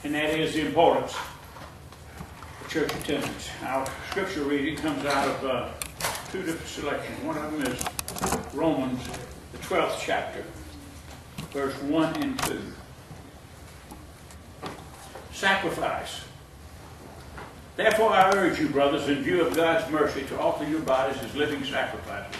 and that is the importance of church attendance. Our scripture reading comes out of two different selections. One of them is Romans, the 12th chapter, verse 1 and 2. Sacrifice. Therefore I urge you, brothers, in view of God's mercy, to offer your bodies as living sacrifices,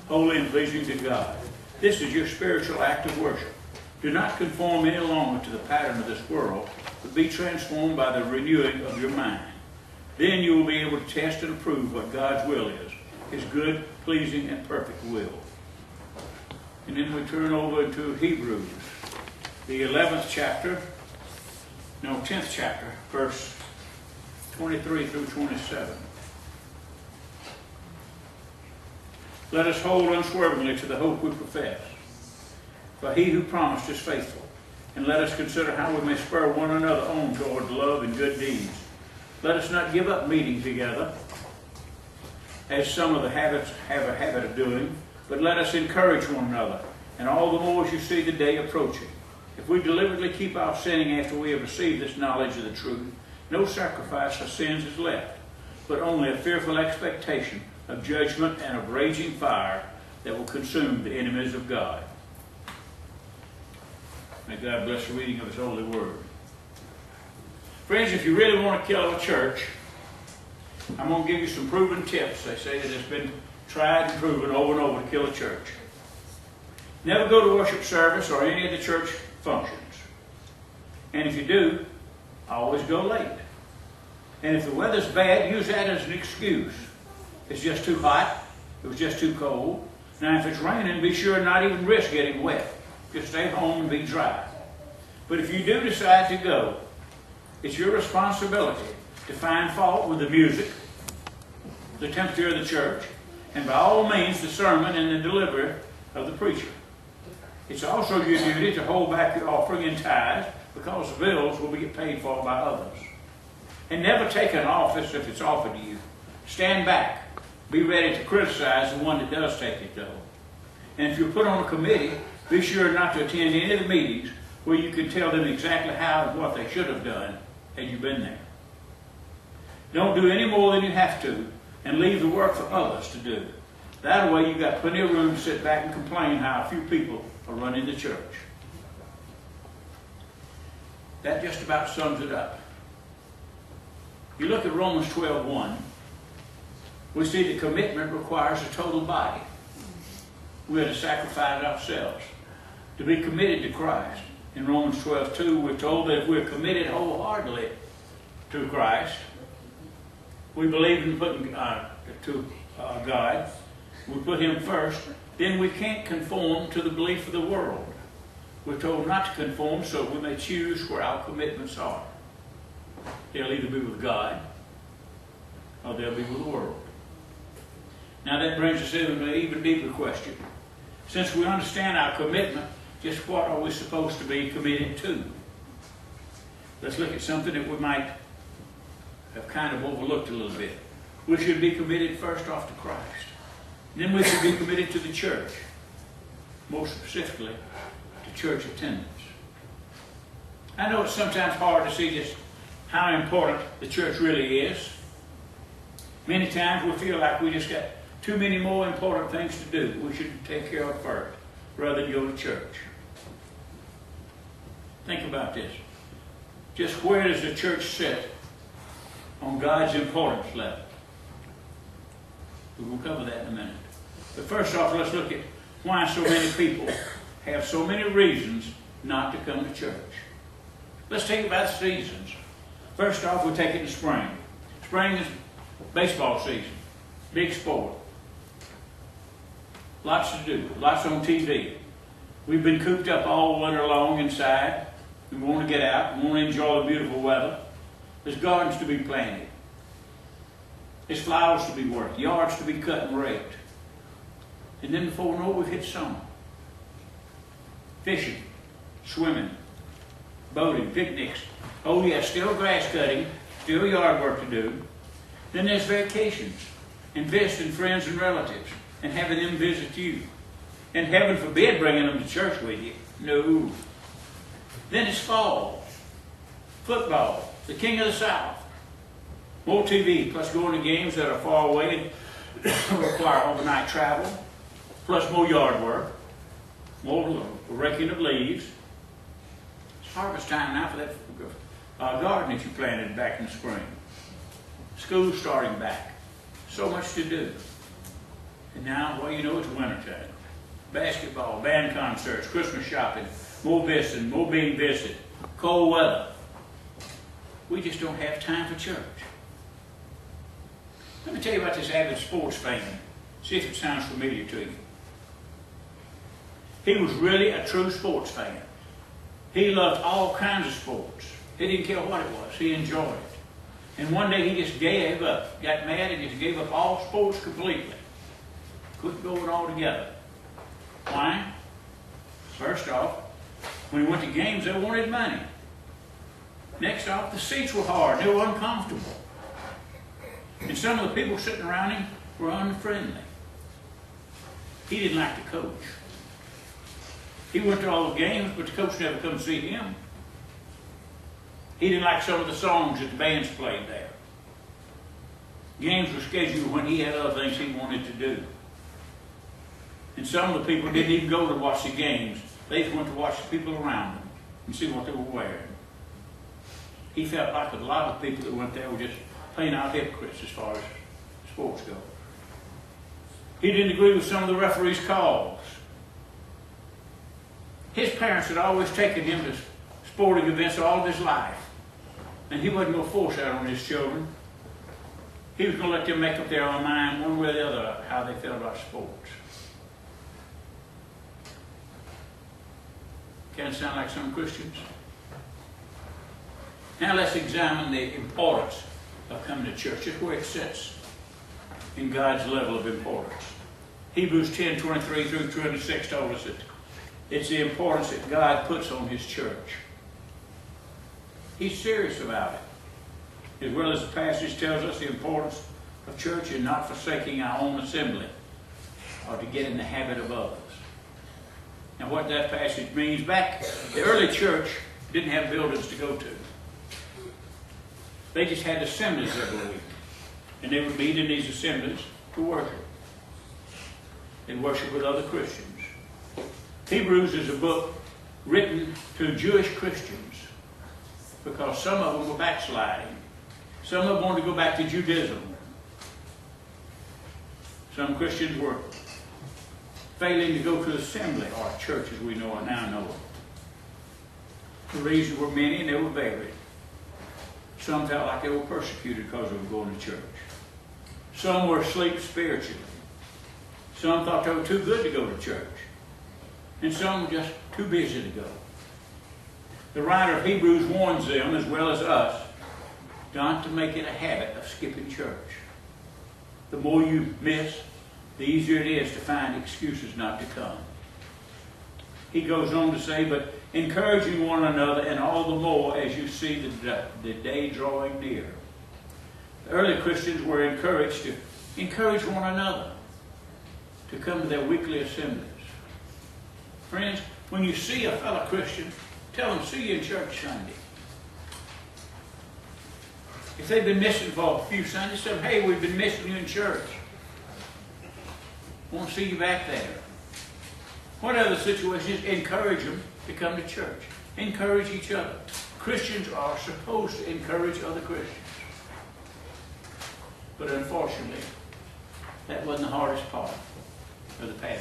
holy and pleasing to God. This is your spiritual act of worship. Do not conform any longer to the pattern of this world, but be transformed by the renewing of your mind. Then you will be able to test and approve what God's will is, His good, pleasing, and perfect will. And then we turn over to Hebrews, the 10th chapter, verse 23 through 27. Let us hold unswervingly to the hope we profess. For he who promised is faithful. And let us consider how we may spur one another on toward love and good deeds. Let us not give up meeting together, as some of the habits have a habit of doing, but let us encourage one another, and all the more as you see the day approaching. If we deliberately keep our sinning after we have received this knowledge of the truth, no sacrifice for sins is left, but only a fearful expectation of judgment and of raging fire that will consume the enemies of God. May God bless the reading of His holy word. Friends, if you really want to kill a church, I'm going to give you some proven tips. They say that it's been tried and proven over and over to kill a church. Never go to worship service or any of the church functions. And if you do, always go late. And if the weather's bad, use that as an excuse. It's just too hot. It was just too cold. Now, if it's raining, be sure not even risk getting wet. Just stay home and be dry. But if you do decide to go, it's your responsibility to find fault with the music, the temperature of the church, and by all means the sermon and the delivery of the preacher. It's also your duty to hold back your offering and tithes, because the bills will be paid for by others. And never take an office if it's offered to you. Stand back. Be ready to criticize the one that does take it, though. And if you're put on a committee, be sure not to attend any of the meetings where you can tell them exactly how and what they should have done had you been there. Don't do any more than you have to, and leave the work for others to do. That way you've got plenty of room to sit back and complain how a few people are running the church. That just about sums it up. You look at Romans 12:1, we see the commitment requires a total body. We are to sacrifice ourselves to be committed to Christ. In Romans 12:2, we're told that if we're committed wholeheartedly to Christ, we believe in putting to God, we put Him first, then we can't conform to the belief of the world. We're told not to conform so we may choose where our commitments are. They'll either be with God or they'll be with the world. Now that brings us into an even deeper question. Since we understand our commitment, just what are we supposed to be committed to? Let's look at something that we might have kind of overlooked a little bit. We should be committed first off to Christ. Then we should be committed to the church. More specifically, to church attendance. I know it's sometimes hard to see just how important the church really is. Many times we feel like we just got too many more important things to do we should take care of first, rather than go to church. Think about this. Just where does the church sit on God's importance level? We will cover that in a minute. But first off, let's look at why so many people have so many reasons not to come to church. Let's take about the seasons. First off, we take it in spring. Spring is baseball season. Big sport. Lots to do. Lots on TV. We've been cooped up all winter long inside. We want to get out. We want to enjoy the beautiful weather. There's gardens to be planted. There's flowers to be worked. Yards to be cut and raked. And then before we know it, we've hit summer. Fishing, swimming, boating, picnics. Oh yeah, still grass cutting, still yard work to do. Then there's vacations, and visiting friends and relatives, and having them visit you. And heaven forbid bringing them to church with you. No. Then it's fall. Football, the king of the South. More TV, plus going to games that are far away and require overnight travel, plus more yard work, more raking of leaves. It's harvest time now for that garden that you planted back in the spring. School starting back. So much to do. And now, well, you know, it's wintertime. Basketball, band concerts, Christmas shopping, more visiting, more being visited, cold weather. We just don't have time for church. Let me tell you about this avid sports fan. See if it sounds familiar to you. He was really a true sports fan. He loved all kinds of sports. He didn't care what it was. He enjoyed it. And one day he just gave up, got mad and just gave up all sports completely. Couldn't go it all together. Why? First off, when he went to games, they wanted money. Next off, the seats were hard. They were uncomfortable. And some of the people sitting around him were unfriendly. He didn't like the coach. He went to all the games, but the coach never come see him. He didn't like some of the songs that the bands played there. Games were scheduled when he had other things he wanted to do. And some of the people didn't even go to watch the games. They just went to watch the people around them and see what they were wearing. He felt like a lot of people that went there were just plain out hypocrites as far as sports go. He didn't agree with some of the referees' calls. His parents had always taken him to sporting events all of his life. And he wasn't going to force that on his children. He was going to let them make up their own mind one way or the other how they felt about sports. Kind of sound like some Christians. Now let's examine the importance of coming to church, just where it sits in God's level of importance. Hebrews 10:23 through 26 told us that it's the importance that God puts on His church. He's serious about it. As well as the passage tells us the importance of church and not forsaking our own assembly or to get in the habit of others. Now what that passage means, back the early church didn't have buildings to go to. They just had assemblies every week. And they would meet in these assemblies to worship. And worship with other Christians. Hebrews is a book written to Jewish Christians because some of them were backsliding. Some of them wanted to go back to Judaism. Some Christians were failing to go to assembly or church as we know it now know it. The reasons were many and they were varied. Some felt like they were persecuted because they were going to church. Some were asleep spiritually. Some thought they were too good to go to church. And some were just too busy to go. The writer of Hebrews warns them, as well as us, not to make it a habit of skipping church. The more you miss, the easier it is to find excuses not to come. He goes on to say, but encouraging one another, and all the more as you see the day drawing near. The early Christians were encouraged to encourage one another to come to their weekly assemblies. Friends, when you see a fellow Christian, tell them, see you in church Sunday. If they've been missing for a few Sundays, tell them, hey, we've been missing you in church. I want to see you back there. Whatever the situation is, encourage them to come to church. Encourage each other. Christians are supposed to encourage other Christians. But unfortunately, that wasn't the hardest part of the past.